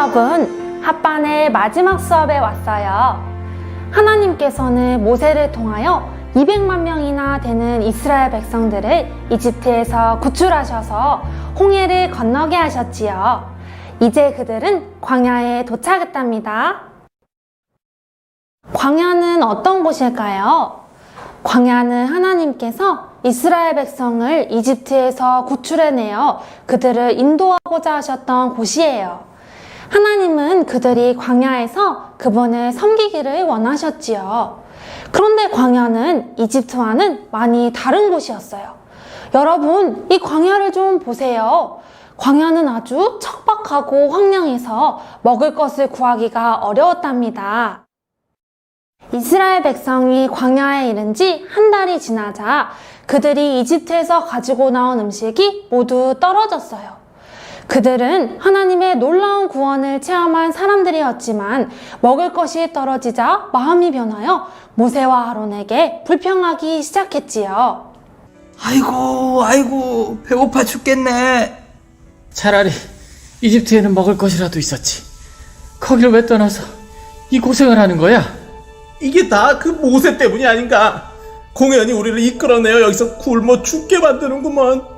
여러분, 합반의 마지막 수업에 왔어요. 하나님께서는 모세를 통하여 200만 명이나 되는 이스라엘 백성들을 이집트에서 구출하셔서 홍해를 건너게 하셨지요. 이제 그들은 광야에 도착했답니다. 광야는 어떤 곳일까요? 광야는 하나님께서 이스라엘 백성을 이집트에서 구출해내어 그들을 인도하고자 하셨던 곳이에요. 하나님은 그들이 광야에서 그분을 섬기기를 원하셨지요. 그런데 광야는 이집트와는 많이 다른 곳이었어요. 여러분, 이 광야를 좀 보세요. 광야는 아주 척박하고 황량해서 먹을 것을 구하기가 어려웠답니다. 이스라엘 백성이 광야에 이른 지 한 달이 지나자 그들이 이집트에서 가지고 나온 음식이 모두 떨어졌어요. 그들은 하나님의 놀라운 구원을 체험한 사람들이었지만 먹을 것이 떨어지자 마음이 변하여 모세와 아론에게 불평하기 시작했지요. 아이고, 배고파 죽겠네. 차라리 이집트에는 먹을 것이라도 있었지. 거기를 왜 떠나서 이 고생을 하는 거야? 이게 다 그 모세 때문이 아닌가? 공연히 우리를 이끌어내어 여기서 굶어 죽게 만드는구먼.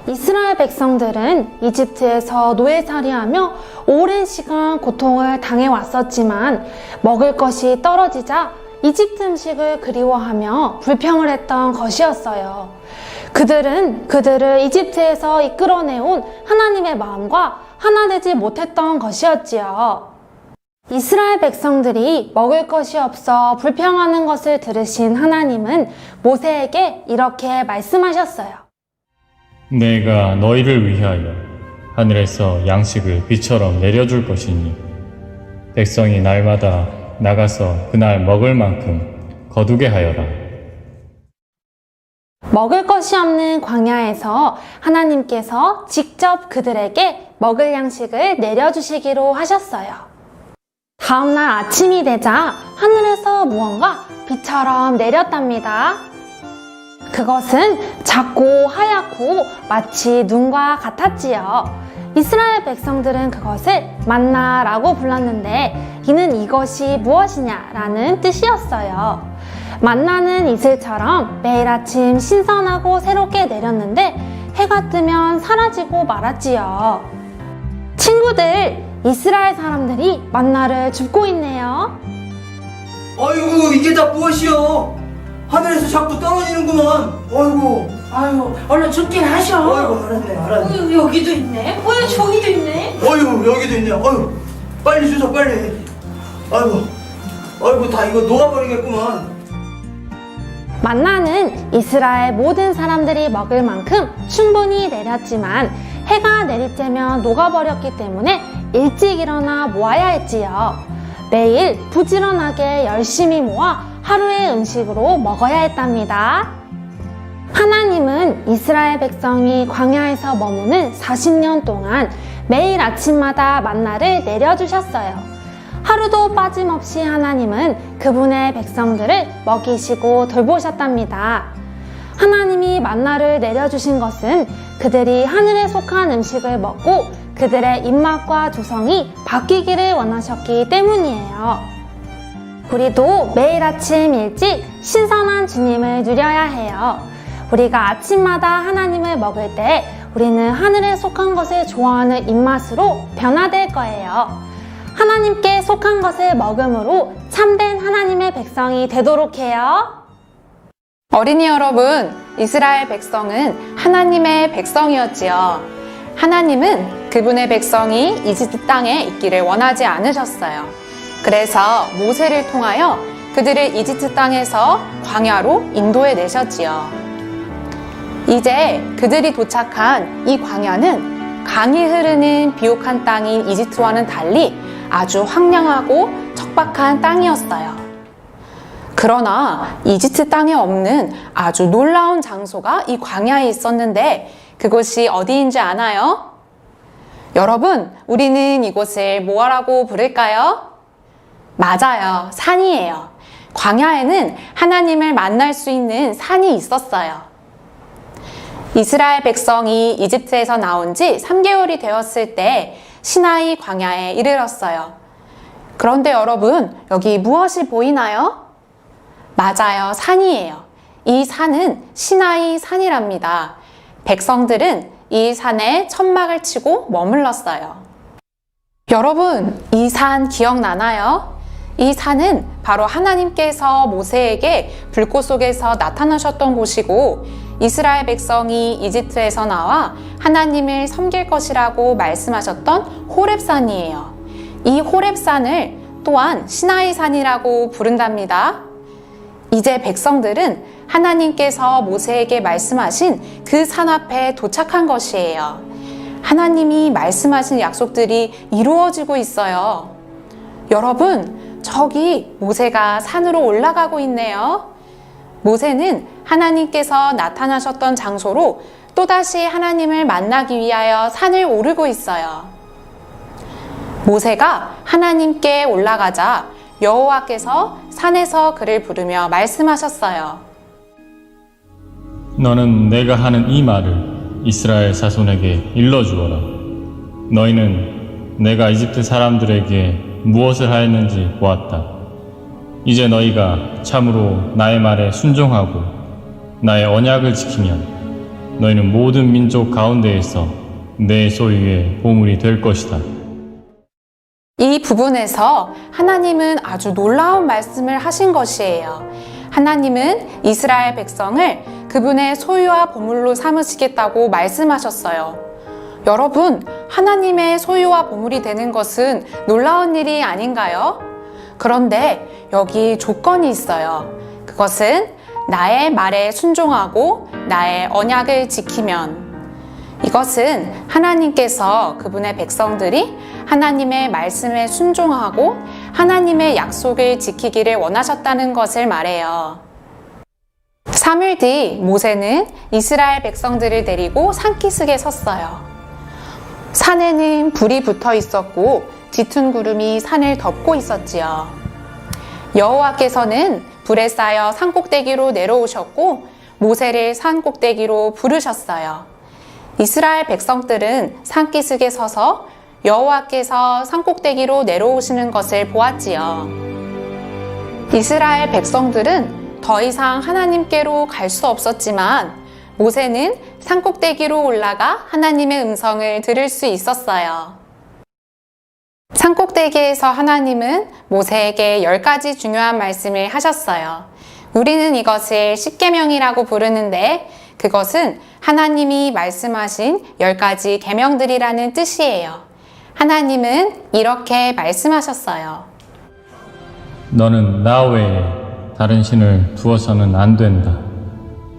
이스라엘 백성들은 이집트에서 노예살이하며 오랜 시간 고통을 당해왔었지만 먹을 것이 떨어지자 이집트 음식을 그리워하며 불평을 했던 것이었어요. 그들은 그들을 이집트에서 이끌어내온 하나님의 마음과 하나 되지 못했던 것이었지요. 이스라엘 백성들이 먹을 것이 없어 불평하는 것을 들으신 하나님은 모세에게 이렇게 말씀하셨어요. 내가 너희를 위하여 하늘에서 양식을 비처럼 내려줄 것이니 백성이 날마다 나가서 그날 먹을 만큼 거두게 하여라. 먹을 것이 없는 광야에서 하나님께서 직접 그들에게 먹을 양식을 내려주시기로 하셨어요. 다음날 아침이 되자 하늘에서 무언가 비처럼 내렸답니다. 그것은 작고 하얗고 마치 눈과 같았지요. 이스라엘 백성들은 그것을 만나라고 불렀는데 이는 이것이 무엇이냐라는 뜻이었어요. 만나는 이슬처럼 매일 아침 신선하고 새롭게 내렸는데 해가 뜨면 사라지고 말았지요. 친구들, 이스라엘 사람들이 만나를 줍고 있네요. 아이고, 이게 다 무엇이여? 하늘에서 자꾸 떨어지는구먼. 아유, 얼른 죽긴 하셔. 알았네. 여기도 있네. 저기도 있네. 여기도 있네. 빨리 주소, 빨리. 다 이거 녹아버리겠구만. 만나는 이스라엘 모든 사람들이 먹을 만큼 충분히 내렸지만 해가 내릴 때면 녹아버렸기 때문에 일찍 일어나 모아야 했지요. 매일 부지런하게 열심히 모아 하루의 음식으로 먹어야 했답니다. 하나님은 이스라엘 백성이 광야에서 머무는 40년 동안 매일 아침마다 만나를 내려주셨어요. 하루도 빠짐없이 하나님은 그분의 백성들을 먹이시고 돌보셨답니다. 하나님이 만나를 내려주신 것은 그들이 하늘에 속한 음식을 먹고 그들의 입맛과 조성이 바뀌기를 원하셨기 때문이에요. 우리도 매일 아침 일찍 신선한 주님을 누려야 해요. 우리가 아침마다 하나님을 먹을 때 우리는 하늘에 속한 것을 좋아하는 입맛으로 변화될 거예요. 하나님께 속한 것을 먹음으로 참된 하나님의 백성이 되도록 해요. 어린이 여러분, 이스라엘 백성은 하나님의 백성이었지요. 하나님은 그분의 백성이 이집트 땅에 있기를 원하지 않으셨어요. 그래서 모세를 통하여 그들을 이집트 땅에서 광야로 인도해 내셨지요. 이제 그들이 도착한 이 광야는 강이 흐르는 비옥한 땅인 이집트와는 달리 아주 황량하고 척박한 땅이었어요. 그러나 이집트 땅에 없는 아주 놀라운 장소가 이 광야에 있었는데 그곳이 어디인지 아나요? 여러분, 우리는 이곳을 뭐라고 부를까요? 맞아요. 산이에요. 광야에는 하나님을 만날 수 있는 산이 있었어요. 이스라엘 백성이 이집트에서 나온 지 3개월이 되었을 때 시나이 광야에 이르렀어요. 그런데 여러분, 여기 무엇이 보이나요? 맞아요, 산이에요. 이 산은 시나이 산이랍니다. 백성들은 이 산에 천막을 치고 머물렀어요. 여러분, 이 산 기억나나요? 이 산은 바로 하나님께서 모세에게 불꽃 속에서 나타나셨던 곳이고 이스라엘 백성이 이집트에서 나와 하나님을 섬길 것이라고 말씀하셨던 호렙산이에요. 이 호렙산을 또한 시나이산이라고 부른답니다. 이제 백성들은 하나님께서 모세에게 말씀하신 그 산 앞에 도착한 것이에요. 하나님이 말씀하신 약속들이 이루어지고 있어요. 여러분, 저기 모세가 산으로 올라가고 있네요. 모세는 하나님께서 나타나셨던 장소로 또다시 하나님을 만나기 위하여 산을 오르고 있어요. 모세가 하나님께 올라가자 여호와께서 산에서 그를 부르며 말씀하셨어요. 너는 내가 하는 이 말을 이스라엘 자손에게 일러주어라. 너희는 내가 이집트 사람들에게 무엇을 하였는지 보았다. 이제 너희가 참으로 나의 말에 순종하고 나의 언약을 지키면 너희는 모든 민족 가운데에서 내 소유의 보물이 될 것이다. 이 부분에서 하나님은 아주 놀라운 말씀을 하신 것이에요. 하나님은 이스라엘 백성을 그분의 소유와 보물로 삼으시겠다고 말씀하셨어요. 여러분, 하나님의 소유와 보물이 되는 것은 놀라운 일이 아닌가요? 그런데 여기 조건이 있어요. 그것은 나의 말에 순종하고 나의 언약을 지키면. 이것은 하나님께서 그분의 백성들이 하나님의 말씀에 순종하고 하나님의 약속을 지키기를 원하셨다는 것을 말해요. 3일 뒤 모세는 이스라엘 백성들을 데리고 산기슭에 섰어요. 산에는 불이 붙어 있었고 짙은 구름이 산을 덮고 있었지요. 여호와께서는 불에 쌓여 산꼭대기로 내려오셨고 모세를 산꼭대기로 부르셨어요. 이스라엘 백성들은 산기슭에 서서 여호와께서 산꼭대기로 내려오시는 것을 보았지요. 이스라엘 백성들은 더 이상 하나님께로 갈 수 없었지만 모세는 산꼭대기로 올라가 하나님의 음성을 들을 수 있었어요. 산꼭대기에서 하나님은 모세에게 10가지 중요한 말씀을 하셨어요. 우리는 이것을 십계명이라고 부르는데 그것은 하나님이 말씀하신 10가지 계명들이라는 뜻이에요. 하나님은 이렇게 말씀하셨어요. 너는 나 외에 다른 신을 두어서는 안 된다.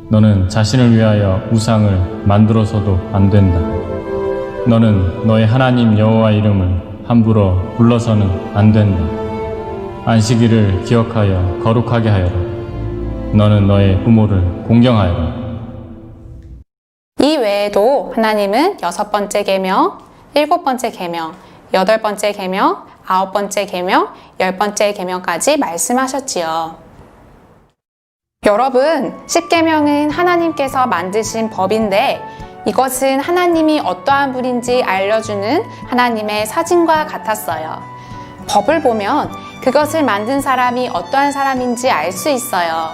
너는 자신을 위하여 우상을 만들어서도 안 된다. 너는 너의 하나님 여호와 이름을 함부로 불러서는 안 된다. 안식일을 기억하여 거룩하게 하여라. 너는 너의 부모를 공경하여라. 이 외에도 하나님은 6번째 계명, 7번째 계명, 8번째 계명, 9번째 계명, 10번째 계명까지 말씀하셨지요. 여러분, 십계명은 하나님께서 만드신 법인데 이것은 하나님이 어떠한 분인지 알려주는 하나님의 사진과 같았어요. 법을 보면 그것을 만든 사람이 어떠한 사람인지 알 수 있어요.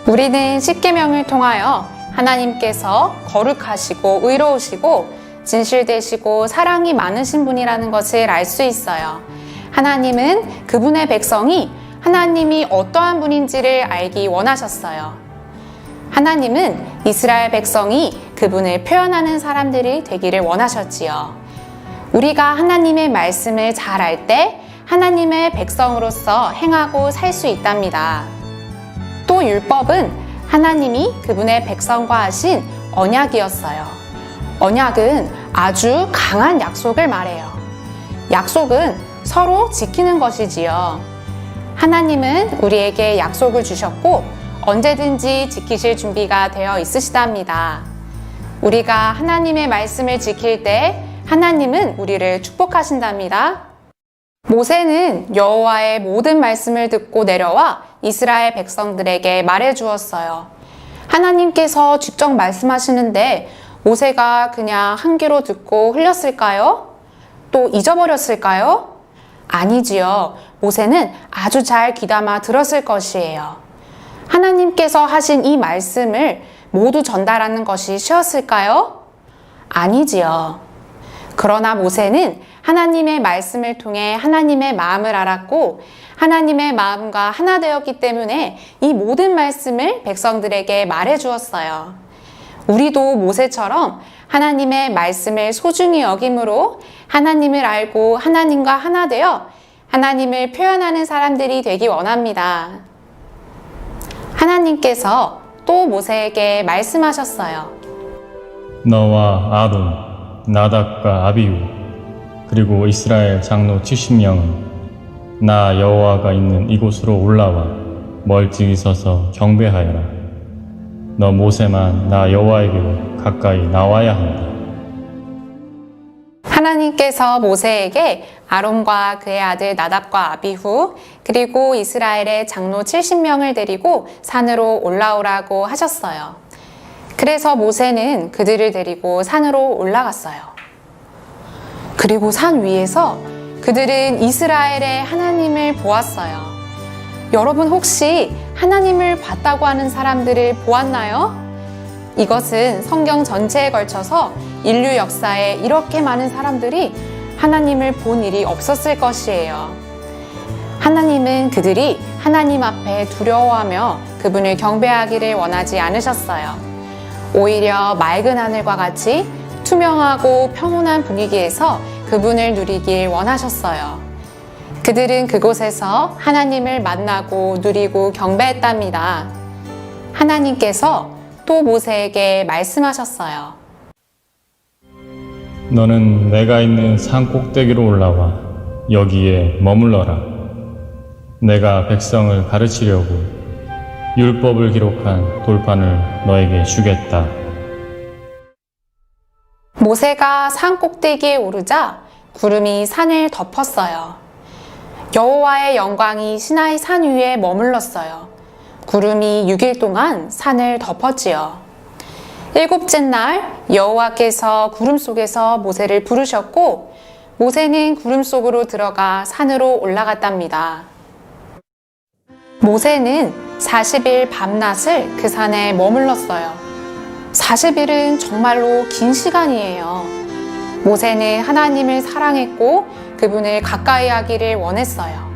우리는 십계명을 통하여 하나님께서 거룩하시고 의로우시고 진실되시고 사랑이 많으신 분이라는 것을 알 수 있어요. 하나님은 그분의 백성이 하나님이 어떠한 분인지를 알기 원하셨어요. 하나님은 이스라엘 백성이 그분을 표현하는 사람들이 되기를 원하셨지요. 우리가 하나님의 말씀을 잘 알 때 하나님의 백성으로서 행하고 살 수 있답니다. 또 율법은 하나님이 그분의 백성과 하신 언약이었어요. 언약은 아주 강한 약속을 말해요. 약속은 서로 지키는 것이지요. 하나님은 우리에게 약속을 주셨고 언제든지 지키실 준비가 되어 있으시답니다. 우리가 하나님의 말씀을 지킬 때 하나님은 우리를 축복하신답니다. 모세는 여호와의 모든 말씀을 듣고 내려와 이스라엘 백성들에게 말해 주었어요. 하나님께서 직접 말씀하시는데 모세가 그냥 한 귀로 듣고 흘렸을까요? 또 잊어버렸을까요? 아니지요. 모세는 아주 잘 귀담아 들었을 것이에요. 하나님께서 하신 이 말씀을 모두 전달하는 것이 쉬웠을까요? 아니지요. 그러나 모세는 하나님의 말씀을 통해 하나님의 마음을 알았고 하나님의 마음과 하나 되었기 때문에 이 모든 말씀을 백성들에게 말해 주었어요. 우리도 모세처럼 하나님의 말씀을 소중히 여김으로 하나님을 알고 하나님과 하나 되어 하나님을 표현하는 사람들이 되기 원합니다. 하나님께서 또 모세에게 말씀하셨어요. 너와 아론, 나답과 아비후, 그리고 이스라엘 장로 70명은 나 여호와가 있는 이곳으로 올라와 멀찍이 서서 경배하여라. 너 모세만 나 여호와에게로 가까이 나와야 한다. 하나님께서 모세에게 아론과 그의 아들 나답과 아비후 그리고 이스라엘의 장로 70명을 데리고 산으로 올라오라고 하셨어요. 그래서 모세는 그들을 데리고 산으로 올라갔어요. 그리고 산 위에서 그들은 이스라엘의 하나님을 보았어요. 여러분 혹시 하나님을 봤다고 하는 사람들을 보았나요? 이것은 성경 전체에 걸쳐서 인류 역사에 이렇게 많은 사람들이 하나님을 본 일이 없었을 것이에요. 하나님은 그들이 하나님 앞에 두려워하며 그분을 경배하기를 원하지 않으셨어요. 오히려 맑은 하늘과 같이 투명하고 평온한 분위기에서 그분을 누리길 원하셨어요. 그들은 그곳에서 하나님을 만나고 누리고 경배했답니다. 하나님께서 또 모세에게 말씀하셨어요. 너는 내가 있는 산 꼭대기로 올라와 여기에 머물러라. 내가 백성을 가르치려고 율법을 기록한 돌판을 너에게 주겠다. 모세가 산 꼭대기에 오르자 구름이 산을 덮었어요. 여호와의 영광이 시나이 산 위에 머물렀어요. 구름이 6일 동안 산을 덮었지요. 일곱째 날 여호와께서 구름 속에서 모세를 부르셨고 모세는 구름 속으로 들어가 산으로 올라갔답니다. 모세는 40일 밤낮을 그 산에 머물렀어요. 40일은 정말로 긴 시간이에요. 모세는 하나님을 사랑했고 그분을 가까이 하기를 원했어요.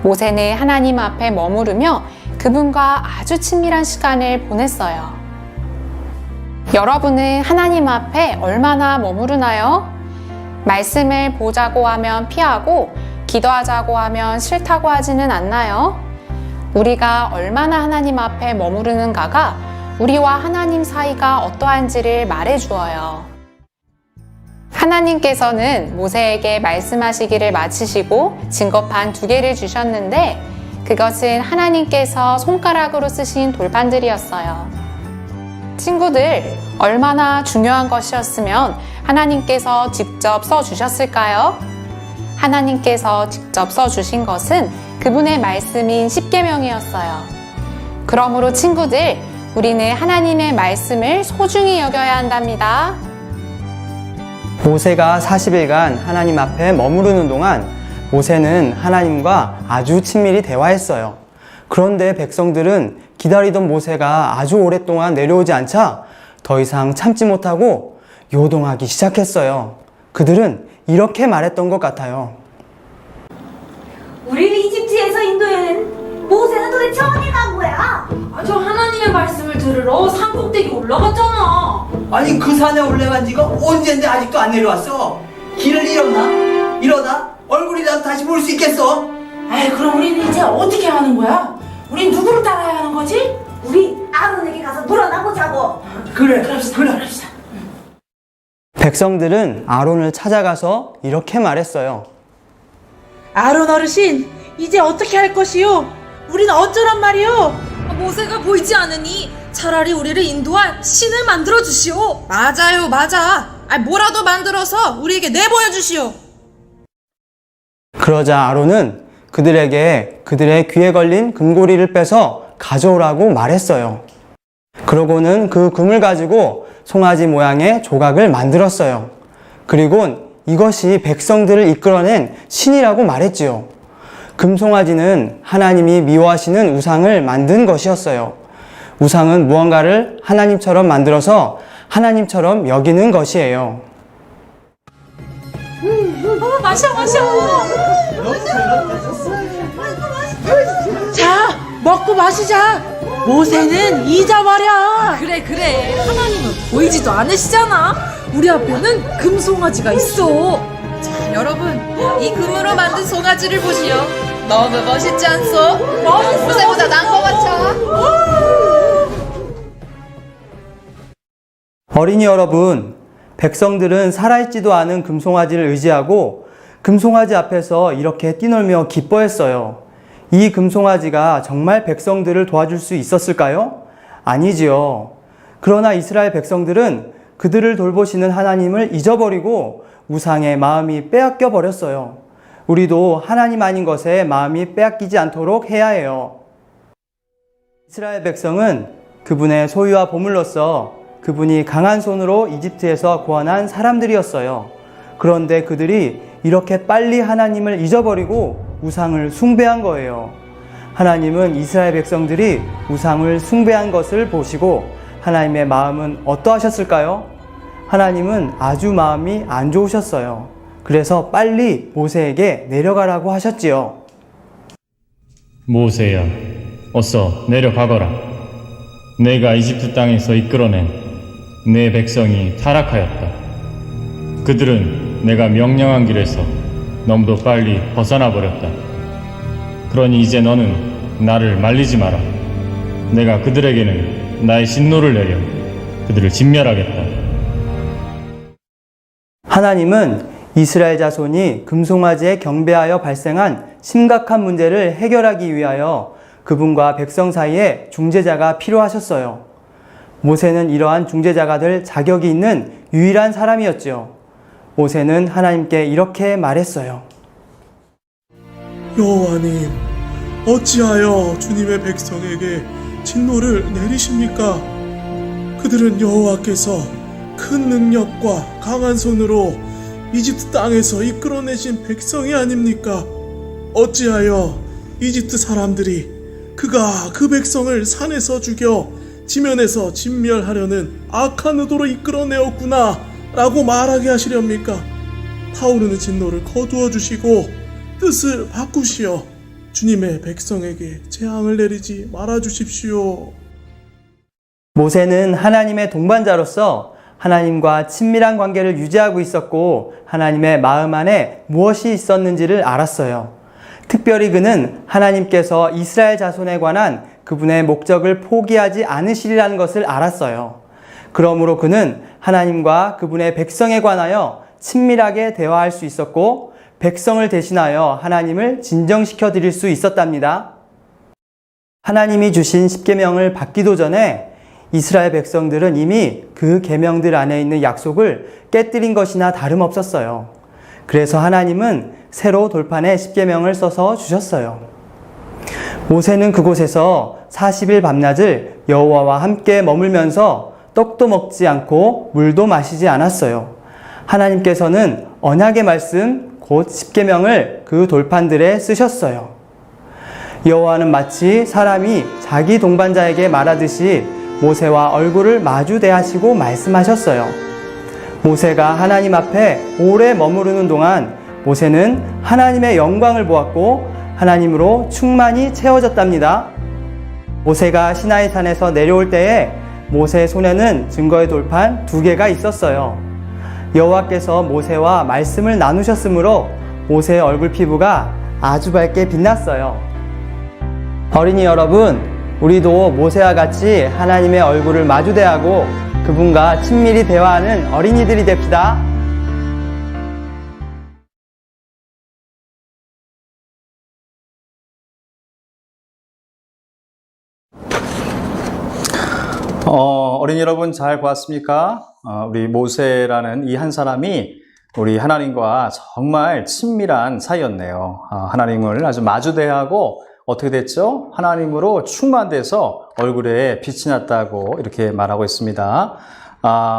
모세는 하나님 앞에 머무르며 그분과 아주 친밀한 시간을 보냈어요. 여러분은 하나님 앞에 얼마나 머무르나요? 말씀을 보자고 하면 피하고 기도하자고 하면 싫다고 하지는 않나요? 우리가 얼마나 하나님 앞에 머무르는가가 우리와 하나님 사이가 어떠한지를 말해주어요. 하나님께서는 모세에게 말씀하시기를 마치시고 증거판 2개를 주셨는데 그것은 하나님께서 손가락으로 쓰신 돌판들이었어요. 친구들, 얼마나 중요한 것이었으면 하나님께서 직접 써주셨을까요? 하나님께서 직접 써주신 것은 그분의 말씀인 십계명이었어요. 그러므로 친구들, 우리는 하나님의 말씀을 소중히 여겨야 한답니다. 모세가 40일간 하나님 앞에 머무르는 동안 모세는 하나님과 아주 친밀히 대화했어요. 그런데 백성들은 기다리던 모세가 아주 오랫동안 내려오지 않자 더 이상 참지 못하고 요동하기 시작했어요. 그들은 이렇게 말했던 것 같아요. 우리를 이집트에서 인도해낸 모세는 도대체 어디 간 거야? 저 하나님의 말씀을 들으러 산 꼭대기 올라갔잖아. 아니 그 산에 올라간 지가 언젠데 아직도 안 내려왔어. 길을 잃었나? 이러다 얼굴이라도 다시 볼 수 있겠어? 아이 그럼 우리는 이제 어떻게 하는 거야? 우린 누구를 따라야 하는 거지? 우리 아론에게 가서 놀아나보자고. 그래. 백성들은 아론을 찾아가서 이렇게 말했어요. 아론 어르신, 이제 어떻게 할 것이요? 우리는 어쩌란 말이요? 모세가 보이지 않으니 차라리 우리를 인도할 신을 만들어 주시오. 맞아요, 맞아. 뭐라도 만들어서 우리에게 내보여 주시오. 그러자 아론은 그들에게 그들의 귀에 걸린 금고리를 빼서 가져오라고 말했어요. 그러고는 그 금을 가지고 송아지 모양의 조각을 만들었어요. 그리곤 이것이 백성들을 이끌어낸 신이라고 말했지요. 금송아지는 하나님이 미워하시는 우상을 만든 것이었어요. 우상은 무언가를 하나님처럼 만들어서 하나님처럼 여기는 것이에요. 마셔. 자, 먹고 마시자. 모세는 잊어버려. 그래. 하나님은 보이지도 않으시잖아. 우리 앞에는 금송아지가 있어. 자, 여러분, 이 금으로 만든 송아지를 보시오. 너무 멋있지 않소? 모세보다 나은 것 같죠? 어린이 여러분, 백성들은 살아있지도 않은 금송아지를 의지하고 금송아지 앞에서 이렇게 뛰놀며 기뻐했어요. 이 금송아지가 정말 백성들을 도와줄 수 있었을까요? 아니지요. 그러나 이스라엘 백성들은 그들을 돌보시는 하나님을 잊어버리고 우상의 마음이 빼앗겨 버렸어요. 우리도 하나님 아닌 것에 마음이 빼앗기지 않도록 해야 해요. 이스라엘 백성은 그분의 소유와 보물로서 그분이 강한 손으로 이집트에서 구원한 사람들이었어요. 그런데 그들이 이렇게 빨리 하나님을 잊어버리고 우상을 숭배한 거예요. 하나님은 이스라엘 백성들이 우상을 숭배한 것을 보시고 하나님의 마음은 어떠하셨을까요? 하나님은 아주 마음이 안 좋으셨어요. 그래서 빨리 모세에게 내려가라고 하셨지요. 모세야, 어서 내려가거라. 내가 이집트 땅에서 이끌어낸 내 백성이 타락하였다. 그들은 내가 명령한 길에서 너무도 빨리 벗어나 버렸다. 그러니 이제 너는 나를 말리지 마라. 내가 그들에게는 나의 진노를 내려 그들을 진멸하겠다. 하나님은 이스라엘 자손이 금송아지에 경배하여 발생한 심각한 문제를 해결하기 위하여 그분과 백성 사이에 중재자가 필요하셨어요. 모세는 이러한 중재자가 될 자격이 있는 유일한 사람이었지요. 모세는 하나님께 이렇게 말했어요. 여호와님, 어찌하여 주님의 백성에게 진노를 내리십니까? 그들은 여호와께서 큰 능력과 강한 손으로 이집트 땅에서 이끌어내신 백성이 아닙니까? 어찌하여 이집트 사람들이 그가 그 백성을 산에서 죽여 지면에서 진멸하려는 악한 의도로 이끌어내었구나 라고 말하게 하시렵니까? 타오르는 진노를 거두어 주시고 뜻을 바꾸시어 주님의 백성에게 재앙을 내리지 말아 주십시오. 모세는 하나님의 동반자로서 하나님과 친밀한 관계를 유지하고 있었고 하나님의 마음 안에 무엇이 있었는지를 알았어요. 특별히 그는 하나님께서 이스라엘 자손에 관한 그분의 목적을 포기하지 않으시리라는 것을 알았어요. 그러므로 그는 하나님과 그분의 백성에 관하여 친밀하게 대화할 수 있었고 백성을 대신하여 하나님을 진정시켜 드릴 수 있었답니다. 하나님이 주신 십계명을 받기도 전에 이스라엘 백성들은 이미 그 계명들 안에 있는 약속을 깨뜨린 것이나 다름없었어요. 그래서 하나님은 새로 돌판에 십계명을 써서 주셨어요. 모세는 그곳에서 40일 밤낮을 여호와와 함께 머물면서 떡도 먹지 않고 물도 마시지 않았어요. 하나님께서는 언약의 말씀 곧 십계명을 그 돌판들에 쓰셨어요. 여호와는 마치 사람이 자기 동반자에게 말하듯이 모세와 얼굴을 마주 대하시고 말씀하셨어요. 모세가 하나님 앞에 오래 머무르는 동안 모세는 하나님의 영광을 보았고 하나님으로 충만히 채워졌답니다. 모세가 시나이 산에서 내려올 때에 모세의 손에는 증거의 돌판 2개가 있었어요. 여호와께서 모세와 말씀을 나누셨으므로 모세의 얼굴 피부가 아주 밝게 빛났어요. 어린이 여러분, 우리도 모세와 같이 하나님의 얼굴을 마주대하고 그분과 친밀히 대화하는 어린이들이 됩시다. 어린이 여러분 잘 보았습니까? 우리 모세라는 이 한 사람이 우리 하나님과 정말 친밀한 사이였네요. 하나님을 아주 마주대하고 어떻게 됐죠? 하나님으로 충만돼서 얼굴에 빛이 났다고 이렇게 말하고 있습니다.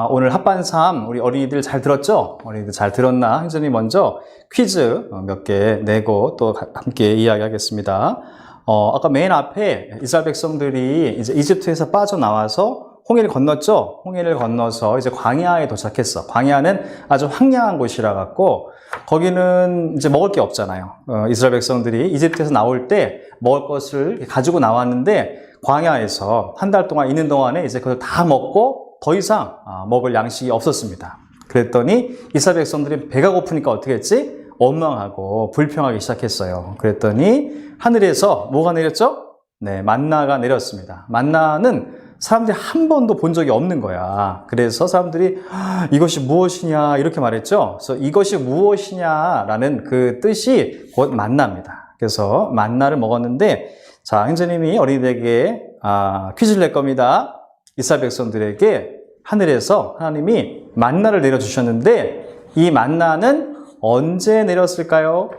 오늘 합반삼 우리 어린이들 잘 들었죠? 어린이들 잘 들었나? 행전이 먼저 퀴즈 몇 개 내고 또 함께 이야기하겠습니다. 아까 맨 앞에 이스라엘 백성들이 이제 이집트에서 빠져나와서 홍해를 건넜죠? 홍해를 건너서 이제 광야에 도착했어. 광야는 아주 황량한 곳이라 갖고 거기는 이제 먹을 게 없잖아요. 이스라엘 백성들이 이집트에서 나올 때 먹을 것을 가지고 나왔는데 광야에서 한 달 동안 있는 동안에 이제 그걸 다 먹고 더 이상 먹을 양식이 없었습니다. 그랬더니 이스라엘 백성들이 배가 고프니까 어떻게 했지? 원망하고 불평하기 시작했어요. 그랬더니 하늘에서 뭐가 내렸죠? 네, 만나가 내렸습니다. 만나는 사람들이 한 번도 본 적이 없는 거야. 그래서 사람들이 이것이 무엇이냐 이렇게 말했죠. 그래서 이것이 무엇이냐라는 그 뜻이 곧 만나입니다. 그래서 만나를 먹었는데 자, 행주님이 어린이들에게 퀴즈를 낼 겁니다. 이스라엘 백성들에게 하늘에서 하나님이 만나를 내려주셨는데 이 만나는 언제 내렸을까요?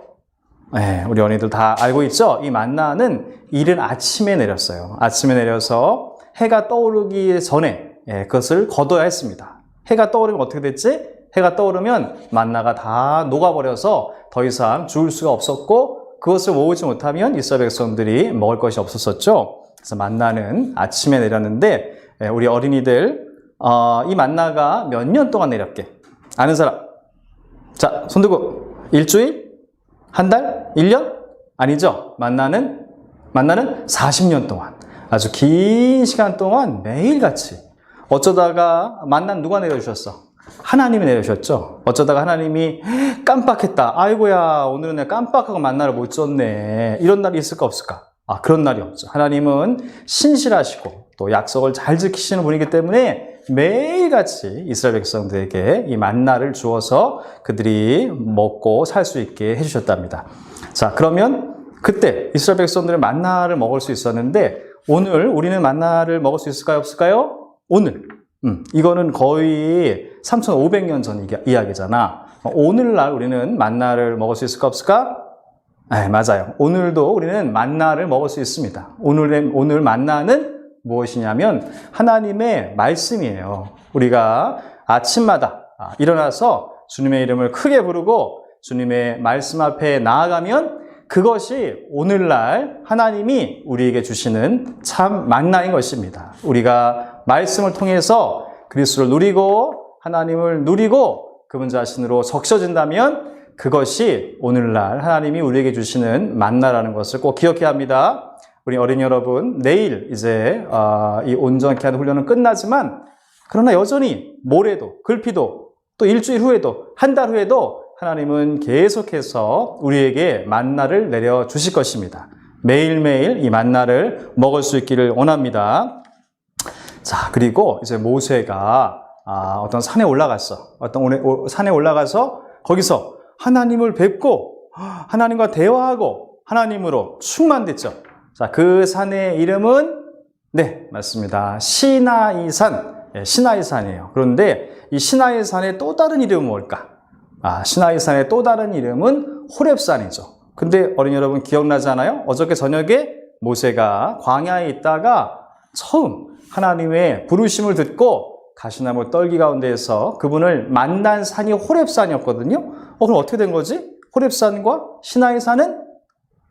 네, 우리 어린이들 다 알고 있죠? 이 만나는 이른 아침에 내렸어요. 아침에 내려서 해가 떠오르기 전에 그것을 거둬야 했습니다. 해가 떠오르면 어떻게 됐지? 해가 떠오르면 만나가 다 녹아버려서 더 이상 주울 수가 없었고 그것을 모으지 못하면 이스라엘 백성들이 먹을 것이 없었었죠. 그래서 만나는 아침에 내렸는데 우리 어린이들 이 만나가 몇 년 동안 내렸게? 아는 사람? 자, 손 들고 일주일? 한 달? 1년? 아니죠. 만나는 40년 동안 아주 긴 시간 동안 매일같이 어쩌다가 만나는 누가 내려주셨어? 하나님이 내려주셨죠. 어쩌다가 하나님이 깜빡했다. 아이고야 오늘은 내가 깜빡하고 만나를 못 줬네. 이런 날이 있을까 없을까? 그런 날이 없죠. 하나님은 신실하시고 또 약속을 잘 지키시는 분이기 때문에 매일같이 이스라엘 백성들에게 이 만나를 주어서 그들이 먹고 살 수 있게 해주셨답니다. 자, 그러면 그때 이스라엘 백성들은 만나를 먹을 수 있었는데 오늘 우리는 만나를 먹을 수 있을까요? 없을까요? 오늘. 이거는 거의 3,500년 전 이야기잖아. 오늘날 우리는 만나를 먹을 수 있을까 없을까? 맞아요. 오늘도 우리는 만나를 먹을 수 있습니다. 오늘 만나는 무엇이냐면 하나님의 말씀이에요. 우리가 아침마다 일어나서 주님의 이름을 크게 부르고 주님의 말씀 앞에 나아가면 그것이 오늘날 하나님이 우리에게 주시는 참 만나인 것입니다. 우리가 말씀을 통해서 그리스도를 누리고 하나님을 누리고 그분 자신으로 적셔진다면 그것이 오늘날 하나님이 우리에게 주시는 만나라는 것을 꼭 기억해야 합니다. 우리 어린이 여러분, 내일 이제 이 온전케 하는 훈련은 끝나지만 그러나 여전히 모레도 글피도 또 일주일 후에도 한 달 후에도 하나님은 계속해서 우리에게 만나를 내려주실 것입니다. 매일매일 이 만나를 먹을 수 있기를 원합니다. 자, 그리고 이제 모세가 어떤 산에 올라갔어. 산에 올라가서 거기서 하나님을 뵙고 하나님과 대화하고 하나님으로 충만됐죠. 자, 그 산의 이름은 네, 맞습니다. 시나이산. 시나이산이에요. 그런데 이 시나이산의 또 다른 이름은 뭘까? 시나이산의 또 다른 이름은 호렙산이죠. 근데 어린이 여러분 기억나잖아요? 어저께 저녁에 모세가 광야에 있다가 처음 하나님의 부르심을 듣고 가시나무 떨기 가운데에서 그분을 만난 산이 호렙산이었거든요. 그럼 어떻게 된 거지? 호렙산과 시나이산은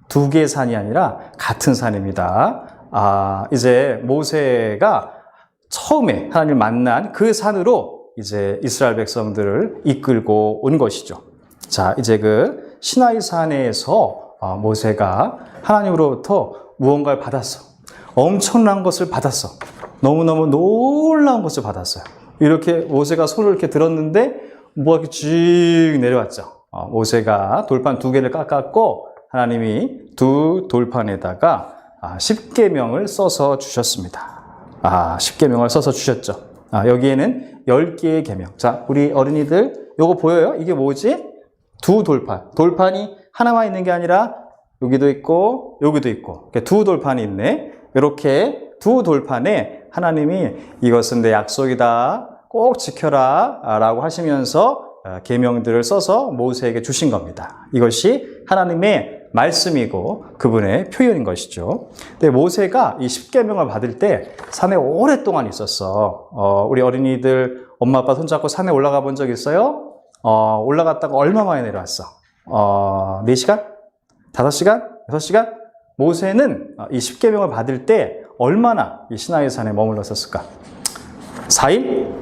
두 개의 산이 아니라 같은 산입니다. 이제 모세가 처음에 하나님을 만난 그 산으로 이제 이스라엘 백성들을 이끌고 온 것이죠. 자, 이제 그 시나이산에서 모세가 하나님으로부터 무언가를 받았어. 엄청난 것을 받았어. 너무너무 놀라운 것을 받았어요. 이렇게 모세가 손을 이렇게 들었는데 뭐가 이렇게 쭉 내려왔죠. 모세가 돌판 2개를 깎았고 하나님이 두 돌판에다가 10계명을 써서 주셨습니다. 10계명을 써서 주셨죠. 여기에는 10개의 계명. 자, 우리 어린이들 요거 보여요? 이게 뭐지? 두 돌판. 돌판이 하나만 있는 게 아니라 여기도 있고 여기도 있고 두 돌판이 있네. 이렇게 두 돌판에 하나님이 이것은 내 약속이다. 꼭 지켜라 라고 하시면서 계명들을 써서 모세에게 주신 겁니다. 이것이 하나님의 말씀이고 그분의 표현인 것이죠. 근데 모세가 이 10계명을 받을 때 산에 오랫동안 있었어. 우리 어린이들 엄마 아빠 손잡고 산에 올라가 본 적 있어요? 올라갔다가 얼마 만에 내려왔어? 4시간? 5시간? 6시간? 모세는 이 10계명을 받을 때 얼마나 이 시나이 산에 머물렀었을까? 4일?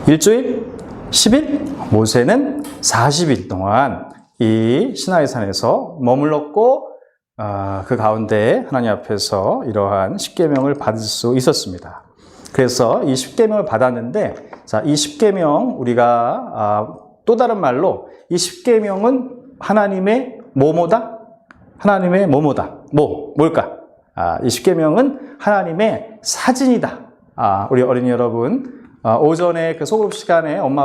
일주일? 10일? 모세는 40일 동안 이 시나이 산에서 머물렀고 그 가운데 하나님 앞에서 이러한 10계명을 받을 수 있었습니다. 그래서 이 10계명을 받았는데, 자, 이 10계명 우리가 또 다른 말로 이 10계명은 하나님의 뭐뭐다? 하나님의 뭐뭐다? 뭘까? 이 10계명은 하나님의 사진이다. 우리 어린이 여러분, 오전에 그 소그룹 시간에 엄마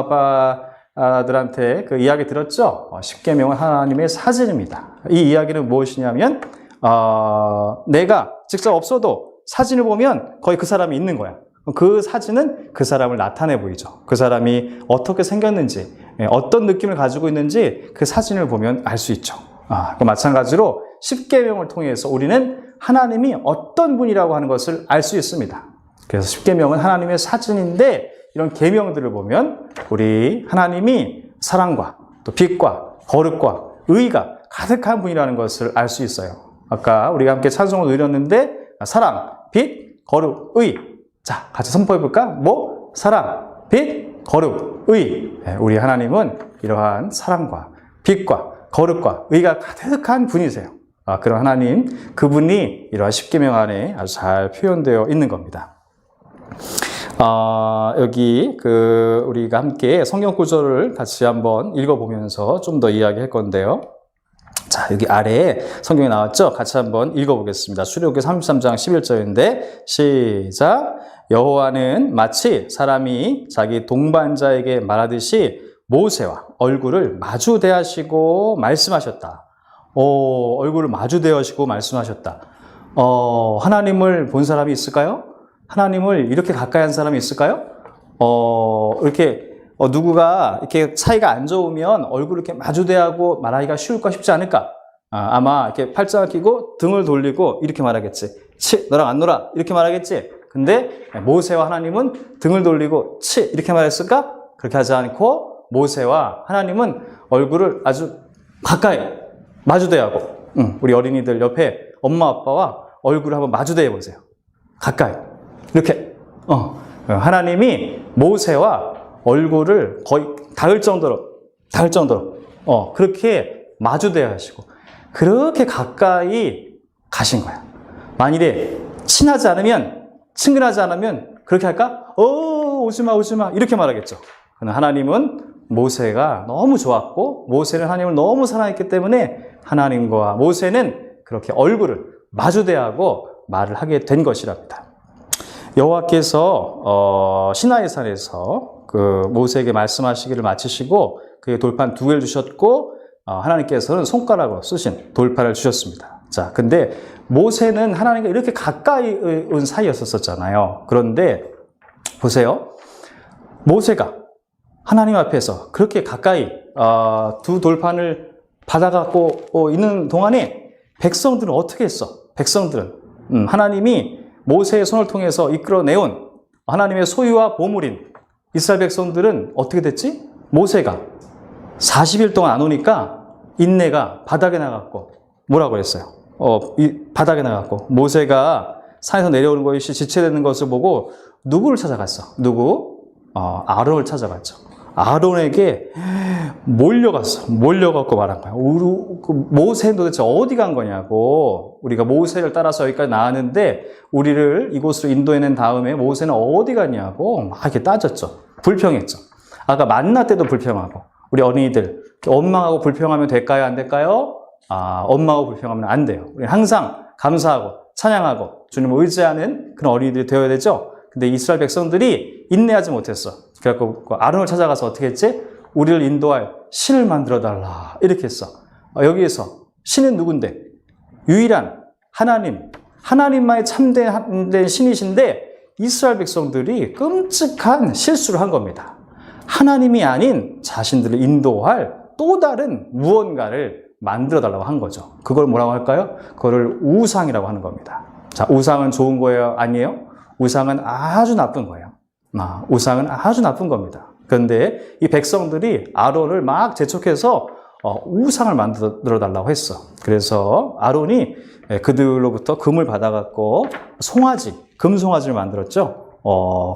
아빠들한테 그 이야기 들었죠? 10계명은 하나님의 사진입니다. 이 이야기는 무엇이냐면, 내가 직접 없어도 사진을 보면 거의 그 사람이 있는 거야. 그 사진은 그 사람을 나타내 보이죠. 그 사람이 어떻게 생겼는지, 어떤 느낌을 가지고 있는지 그 사진을 보면 알 수 있죠. 마찬가지로 10계명을 통해서 우리는 하나님이 어떤 분이라고 하는 것을 알 수 있습니다. 그래서 10계명은 하나님의 사진인데, 이런 계명들을 보면 우리 하나님이 사랑과 또 빛과 거룩과 의가 가득한 분이라는 것을 알 수 있어요. 아까 우리가 함께 찬송을 누렸는데, 사랑, 빛, 거룩, 의. 자, 같이 선포해 볼까? 사랑, 빛, 거룩, 의. 우리 하나님은 이러한 사랑과 빛과 거룩과 의가 가득한 분이세요. 그런 하나님, 그분이 이러한 10계명 안에 아주 잘 표현되어 있는 겁니다. 여기 우리가 함께 성경 구절을 같이 한번 읽어보면서 좀 더 이야기할 건데요. 자, 여기 아래에 성경에 나왔죠? 같이 한번 읽어보겠습니다. 출애굽기 33장 11절인데 시작. 여호와는 마치 사람이 자기 동반자에게 말하듯이 모세와 얼굴을 마주 대하시고 말씀하셨다. 얼굴을 마주 대하시고 말씀하셨다. 하나님을 본 사람이 있을까요? 하나님을 이렇게 가까이 한 사람이 있을까요? 이렇게 누구가 이렇게 사이가 안 좋으면 얼굴을 이렇게 마주대하고 말하기가 쉬울까 쉽지 않을까? 아마 이렇게 팔짱을 끼고 등을 돌리고 이렇게 말하겠지. 너랑 안 놀아. 이렇게 말하겠지. 근데 모세와 하나님은 등을 돌리고 이렇게 말했을까? 그렇게 하지 않고 모세와 하나님은 얼굴을 아주 가까이 마주대하고, 우리 어린이들 옆에 엄마 아빠와 얼굴을 한번 마주대해 보세요. 가까이. 이렇게. 하나님이 모세와 얼굴을 거의 닿을 정도로, 그렇게 마주대야 하시고, 그렇게 가까이 가신 거야. 만일에 친근하지 않으면, 그렇게 할까? 오지 마. 이렇게 말하겠죠. 그러나 하나님은 모세가 너무 좋았고, 모세는 하나님을 너무 사랑했기 때문에 하나님과 모세는 그렇게 얼굴을 마주대하고 말을 하게 된 것이랍니다. 여호와께서 시나이산에서 모세에게 말씀하시기를 마치시고 그의 돌판 2개를 주셨고, 하나님께서는 손가락으로 쓰신 돌판을 주셨습니다. 자, 근데 모세는 하나님과 이렇게 가까이 온 사이였었잖아요. 그런데 보세요. 모세가 하나님 앞에서 그렇게 가까이 두 돌판을 받아갖고 있는 동안에 백성들은 어떻게 했어? 백성들은 하나님이 모세의 손을 통해서 이끌어내온 하나님의 소유와 보물인 이스라엘 백성들은 어떻게 됐지? 모세가 40일 동안 안 오니까 인내가 바닥에 나갔고, 뭐라고 했어요? 바닥에 나갔고, 모세가 산에서 내려오는 것이 지체되는 것을 보고 누구를 찾아갔어? 아론을 찾아갔죠. 아론에게 몰려갖고 말한 거야. 모세는 도대체 어디 간 거냐고. 우리가 모세를 따라서 여기까지 나왔는데 우리를 이곳으로 인도해낸 다음에 모세는 어디 갔냐고 막 이렇게 따졌죠. 불평했죠. 아까 만나 때도 불평하고, 우리 어린이들 원망하고 불평하면 될까요? 안 될까요? 원망하고 불평하면 안 돼요. 우리 항상 감사하고 찬양하고 주님을 의지하는 그런 어린이들이 되어야 되죠. 근데 이스라엘 백성들이 인내하지 못했어. 그래갖고 아론을 찾아가서 어떻게 했지? 우리를 인도할 신을 만들어달라. 이렇게 했어. 여기에서 신은 누군데? 유일한 하나님만이 참된 신이신데 이스라엘 백성들이 끔찍한 실수를 한 겁니다. 하나님이 아닌 자신들을 인도할 또 다른 무언가를 만들어 달라고 한 거죠. 그걸 뭐라고 할까요? 그거를 우상이라고 하는 겁니다. 자, 우상은 좋은 거예요? 아니에요? 우상은 아주 나쁜 거예요. 우상은 아주 나쁜 겁니다. 그런데 이 백성들이 아론을 막 재촉해서 우상을 만들어 달라고 했어. 그래서 아론이 그들로부터 금을 받아갖고 금송아지를 만들었죠.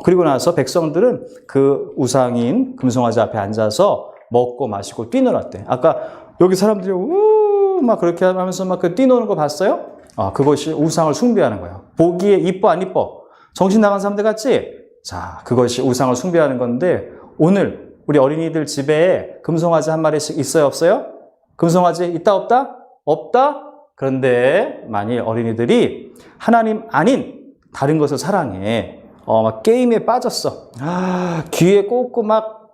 그리고 나서 백성들은 그 우상인 금송아지 앞에 앉아서 먹고 마시고 뛰놀았대. 아까 여기 사람들이 막 그렇게 하면서 막 그 뛰노는 거 봤어요? 그것이 우상을 숭배하는 거예요. 보기에 이뻐 안 이뻐? 정신 나간 사람들 같지? 자, 그것이 우상을 숭배하는 건데 오늘 우리 어린이들 집에 금송아지 한 마리씩 있어요, 없어요? 금송아지 있다, 없다? 없다? 그런데 만일 어린이들이 하나님 아닌 다른 것을 사랑해. 막 게임에 빠졌어. 귀에 꽂고 막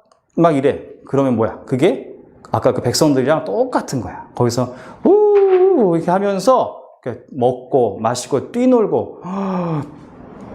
이래. 그러면 뭐야? 그게 아까 그 백성들이랑 똑같은 거야. 거기서 이렇게 하면서 먹고 마시고 뛰놀고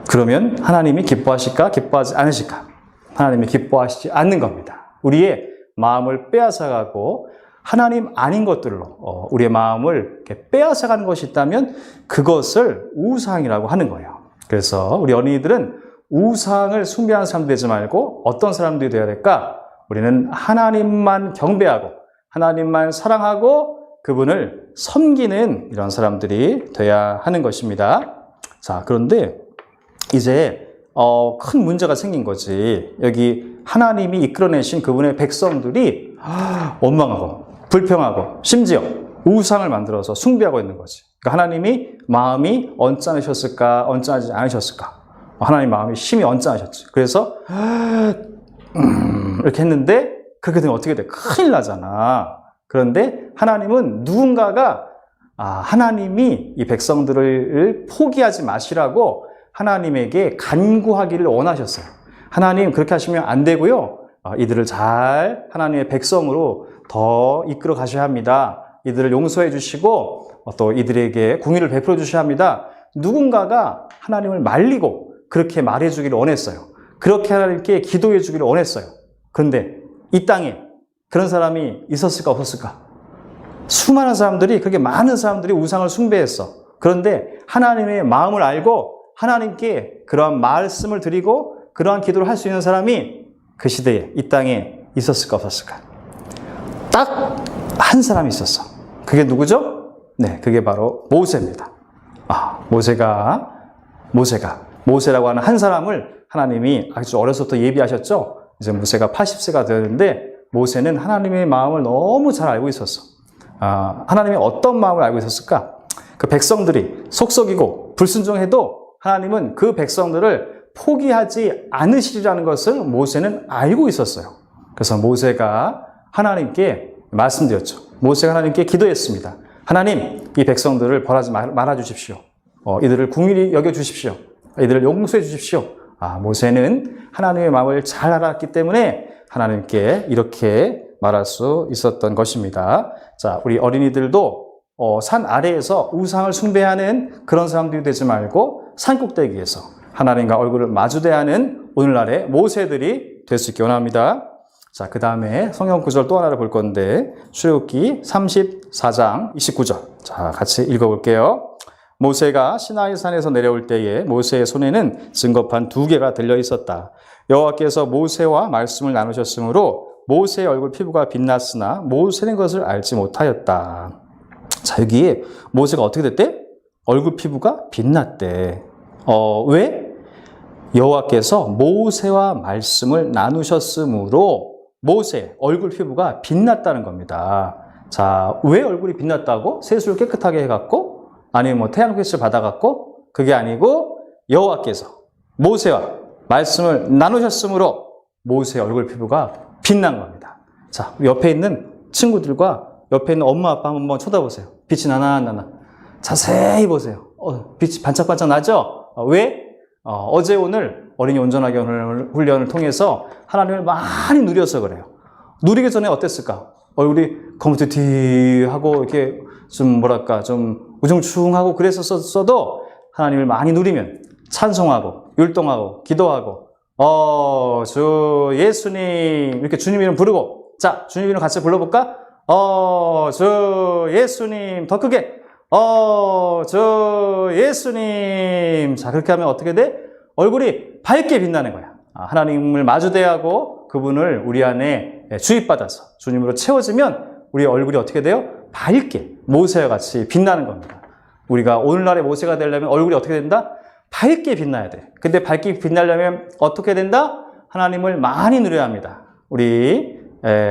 그러면 하나님이 기뻐하실까? 기뻐하지 않으실까? 하나님이 기뻐하시지 않는 겁니다. 우리의 마음을 빼앗아가고 하나님 아닌 것들로 우리의 마음을 이렇게 빼앗아가는 것이 있다면 그것을 우상이라고 하는 거예요. 그래서 우리 어린이들은 우상을 숭배하는 사람 되지 말고 어떤 사람들이 되어야 될까? 우리는 하나님만 경배하고 하나님만 사랑하고 그분을 섬기는 이런 사람들이 돼야 하는 것입니다. 자, 그런데 이제 큰 문제가 생긴 거지. 여기 하나님이 이끌어내신 그분의 백성들이 원망하고 불평하고 심지어 우상을 만들어서 숭배하고 있는 거지. 그러니까 하나님이 마음이 언짢으셨을까? 언짢지 않으셨을까? 하나님 마음이 심히 언짢으셨지. 그래서 이렇게 했는데 그렇게 되면 어떻게 돼? 큰일 나잖아. 그런데 하나님은 누군가가 하나님이 이 백성들을 포기하지 마시라고 하나님에게 간구하기를 원하셨어요. 하나님 그렇게 하시면 안 되고요. 이들을 잘 하나님의 백성으로 더 이끌어 가셔야 합니다. 이들을 용서해 주시고 또 이들에게 공의를 베풀어 주셔야 합니다. 누군가가 하나님을 말리고 그렇게 말해 주기를 원했어요. 그렇게 하나님께 기도해 주기를 원했어요. 그런데 이 땅에 그런 사람이 있었을까 없었을까? 수많은 사람들이, 그렇게 많은 사람들이 우상을 숭배했어. 그런데 하나님의 마음을 알고 하나님께 그러한 말씀을 드리고 그러한 기도를 할 수 있는 사람이 그 시대에 이 땅에 있었을까 없었을까? 딱 한 사람이 있었어. 그게 누구죠? 네, 그게 바로 모세입니다. 모세라고 하는 한 사람을 하나님이 아주 어려서부터 예비하셨죠. 이제 모세가 80세가 되었는데 모세는 하나님의 마음을 너무 잘 알고 있었어. 하나님의 어떤 마음을 알고 있었을까? 그 백성들이 속썩이고 불순종해도 하나님은 그 백성들을 포기하지 않으시리라는 것을 모세는 알고 있었어요. 그래서 모세가 하나님께 말씀드렸죠. 모세가 하나님께 기도했습니다. 하나님, 이 백성들을 벌하지 말아 주십시오. 이들을 긍휼히 여겨 주십시오. 이들을 용서해 주십시오. 모세는 하나님의 마음을 잘 알았기 때문에 하나님께 이렇게 말할 수 있었던 것입니다. 자, 우리 어린이들도 산 아래에서 우상을 숭배하는 그런 사람들이 되지 말고 산 꼭대기에서 하나님과 얼굴을 마주대야 하는 오늘날의 모세들이 될 수 있기 원합니다. 자, 그 다음에 성경 구절 또 하나를 볼 건데 출애굽기 34장 29절. 자, 같이 읽어볼게요. 모세가 시나이 산에서 내려올 때에 모세의 손에는 증거판 2개가 들려 있었다. 여호와께서 모세와 말씀을 나누셨으므로 모세의 얼굴 피부가 빛났으나 모세는 것을 알지 못하였다. 자, 여기에 모세가 어떻게 됐대? 얼굴 피부가 빛났대. 왜? 여호와께서 모세와 말씀을 나누셨으므로 모세 얼굴 피부가 빛났다는 겁니다. 자, 왜 얼굴이 빛났다고? 세수를 깨끗하게 해갖고? 아니면 뭐 태양빛을 받아갖고? 그게 아니고 여호와께서 모세와 말씀을 나누셨으므로 모세의 얼굴 피부가 빛난 겁니다. 자, 옆에 있는 친구들과 옆에 있는 엄마 아빠 한번 쳐다보세요. 빛이 나나 자세히 보세요. 빛이 반짝반짝 나죠? 왜? 어제 오늘 어린이 온전하게 훈련을 통해서 하나님을 많이 누려서 그래요. 누리기 전에 어땠을까? 얼굴이 거무튀튀하고 이렇게 좀 좀 우중충하고 그랬었어도 하나님을 많이 누리면 찬송하고 율동하고 기도하고 주 예수님 이렇게 주님 이름 부르고, 자, 주님 이름 같이 불러볼까? 주 예수님. 더 크게. 주 예수님. 자, 그렇게 하면 어떻게 돼? 얼굴이 밝게 빛나는 거야. 하나님을 마주대하고 그분을 우리 안에 주입받아서 주님으로 채워지면 우리 얼굴이 어떻게 돼요? 밝게 모세와 같이 빛나는 겁니다. 우리가 오늘날의 모세가 되려면 얼굴이 어떻게 된다? 밝게 빛나야 돼. 근데 밝게 빛나려면 어떻게 된다? 하나님을 많이 누려야 합니다. 우리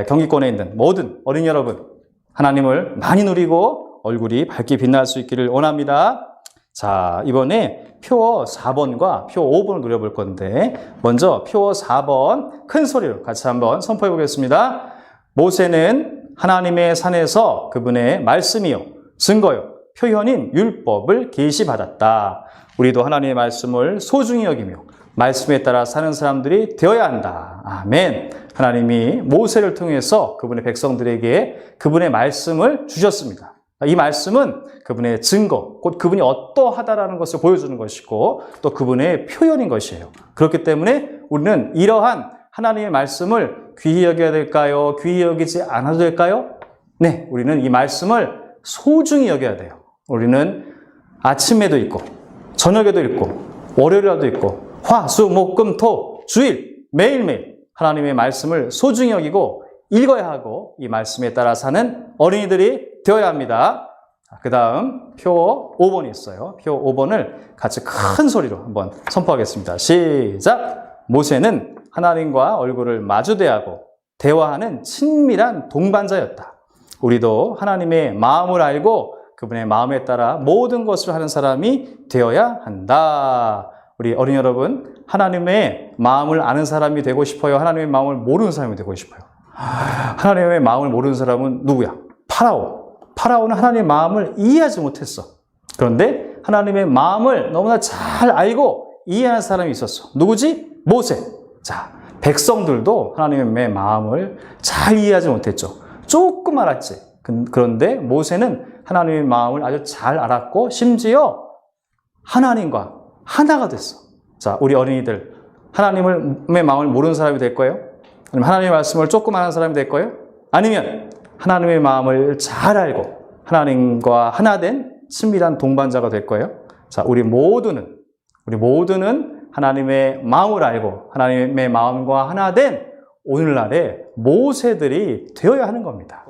경기권에 있는 모든 어린이 여러분, 하나님을 많이 누리고 얼굴이 밝게 빛날 수 있기를 원합니다. 자, 이번에 표 4번과 표 5번을 누려볼 건데, 먼저 표 4번 큰 소리로 같이 한번 선포해 보겠습니다. 모세는 하나님의 산에서 그분의 말씀이요, 증거요, 표현인 율법을 계시받았다. 우리도 하나님의 말씀을 소중히 여기며 말씀에 따라 사는 사람들이 되어야 한다. 아멘. 하나님이 모세를 통해서 그분의 백성들에게 그분의 말씀을 주셨습니다. 이 말씀은 그분의 증거, 곧 그분이 어떠하다라는 것을 보여주는 것이고 또 그분의 표현인 것이에요. 그렇기 때문에 우리는 이러한 하나님의 말씀을 귀히 여겨야 될까요? 귀히 여기지 않아도 될까요? 네, 우리는 이 말씀을 소중히 여겨야 돼요. 우리는 아침에도 있고 저녁에도 있고 월요일에도 있고 화, 수, 목, 금, 토, 주일 매일매일 하나님의 말씀을 소중히 여기고 읽어야 하고 이 말씀에 따라 사는 어린이들이 되어야 합니다. 그 다음 표 5번이 있어요. 표 5번을 같이 큰 소리로 한번 선포하겠습니다. 시작! 모세는 하나님과 얼굴을 마주대하고 대화하는 친밀한 동반자였다. 우리도 하나님의 마음을 알고 그분의 마음에 따라 모든 것을 하는 사람이 되어야 한다. 우리 어린이 여러분, 하나님의 마음을 아는 사람이 되고 싶어요? 하나님의 마음을 모르는 사람이 되고 싶어요? 하나님의 마음을 모르는 사람은 누구야? 파라오. 파라오는 하나님의 마음을 이해하지 못했어. 그런데 하나님의 마음을 너무나 잘 알고 이해하는 사람이 있었어. 누구지? 모세. 자, 백성들도 하나님의 마음을 잘 이해하지 못했죠. 조금 알았지. 그런데 모세는 하나님의 마음을 아주 잘 알았고 심지어 하나님과 하나가 됐어. 자, 우리 어린이들 하나님의 마음을 모르는 사람이 될 거예요? 아니면 하나님의 말씀을 조금 아는 사람이 될 거예요? 아니면 하나님의 마음을 잘 알고 하나님과 하나 된 친밀한 동반자가 될 거예요? 자, 우리 모두는 하나님의 마음을 알고 하나님의 마음과 하나 된 오늘날의 모세들이 되어야 하는 겁니다.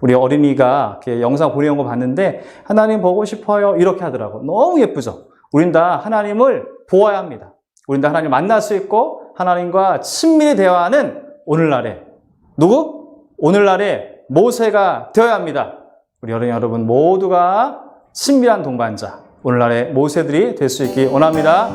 우리 어린이가 영상 보내온 거 봤는데 하나님 보고 싶어요 이렇게 하더라고. 너무 예쁘죠? 우린 다 하나님을 보아야 합니다. 우린 다 하나님 만날 수 있고 하나님과 친밀히 대화하는 오늘날의 누구? 오늘날의 모세가 되어야 합니다. 우리 어린이 여러분 모두가 친밀한 동반자, 오늘날의 모세들이 될 수 있기 원합니다.